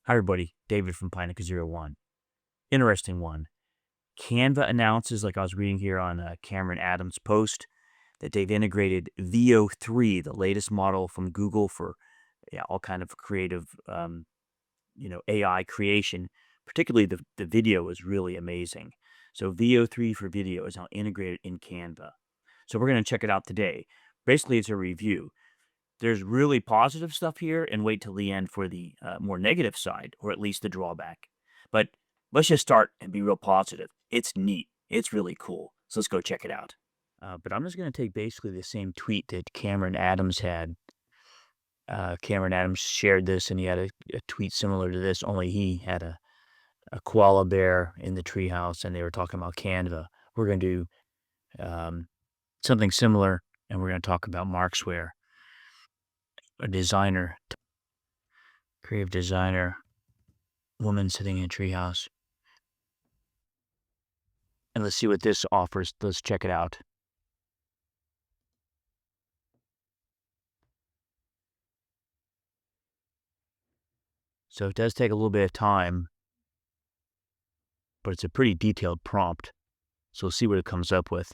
Hi, everybody. David from Pineapple01. Interesting one. Canva announces, like I was reading here on Cameron Adams' post, that they've integrated Veo 3, the latest model from Google for all kind of creative, AI creation. Particularly the video is really amazing. So Veo 3 for video is now integrated in Canva. So we're going to check it out today. Basically, it's a review. There's really positive stuff here, and wait till the end for the more negative side, or at least the drawback. But let's just start and be real positive. It's neat. It's really cool. So let's go check it out. But I'm just going to take basically the same tweet that Cameron Adams had. Cameron Adams shared this, and he had a tweet similar to this, only he had a koala bear in the treehouse, and they were talking about Canva. We're going to do something similar, and we're going to talk about Markzware. A designer, creative designer, woman sitting in a treehouse. And let's see what this offers. Let's check it out. So it does take a little bit of time, but it's a pretty detailed prompt. So we'll see what it comes up with.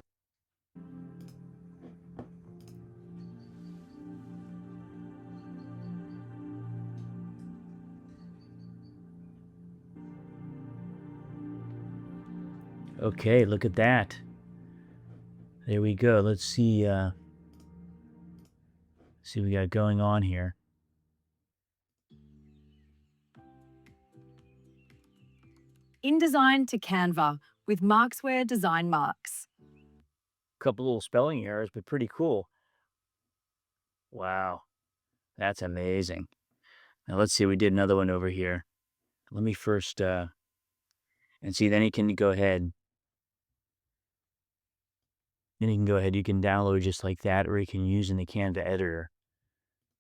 Okay, look at that. There we go. Let's see what we got going on here. InDesign to Canva with Markzware design marks. Couple little spelling errors, but pretty cool. Wow, that's amazing. Now let's see, we did another one over here. Let me first, and see, then you can go ahead. Then you can go ahead, you can download just like that, or you can use in the Canva editor.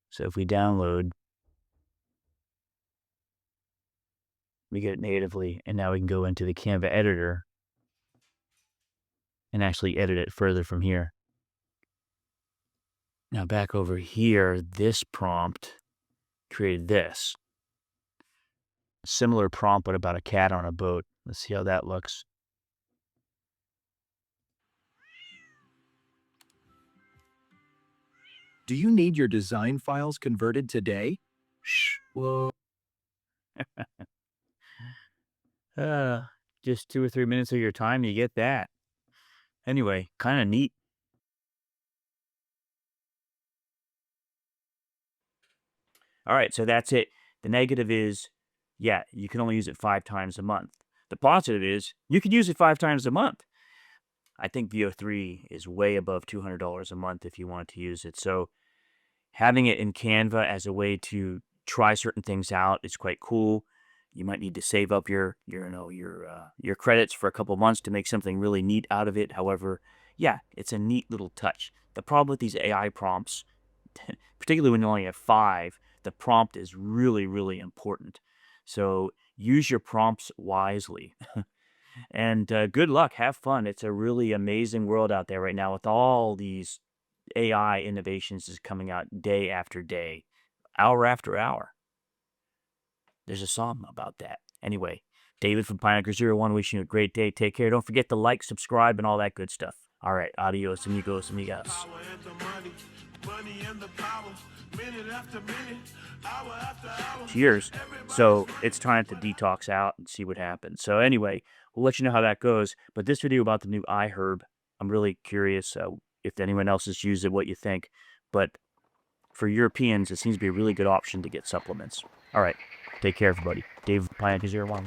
So if we download, we get it natively, and now we can go into the Canva editor and actually edit it further from here. Now back over here, this prompt created this. Similar prompt, but about a cat on a boat. Let's see how that looks. Do you need your design files converted today? Shh. Whoa. Just 2 or 3 minutes of your time, you get that. Anyway, kind of neat. All right, so that's it. The negative is, yeah, you can only use it 5 times a month. The positive is, you could use it 5 times a month. I think Veo 3 is way above $200 a month if you want to use it. So having it in Canva as a way to try certain things out is quite cool. You might need to save up your credits for a couple months to make something really neat out of it. However, yeah, it's a neat little touch. The problem with these AI prompts, particularly when you only have 5, the prompt is really, really important. So use your prompts wisely. And good luck. Have fun. It's a really amazing world out there right now with all these AI innovations is coming out day after day, hour after hour. There's a song about that. Anyway, David from Pineapple01 wishing you a great day. Take care. Don't forget to like, subscribe, and all that good stuff. All right. Adios, amigos, amigas. Cheers. So it's trying to detox out and see what happens. So anyway, we'll let you know how that goes. But this video about the new iHerb, I'm really curious if anyone else has used it, what you think. But for Europeans, it seems to be a really good option to get supplements. All right. Take care, everybody. Dave, Pineapple01.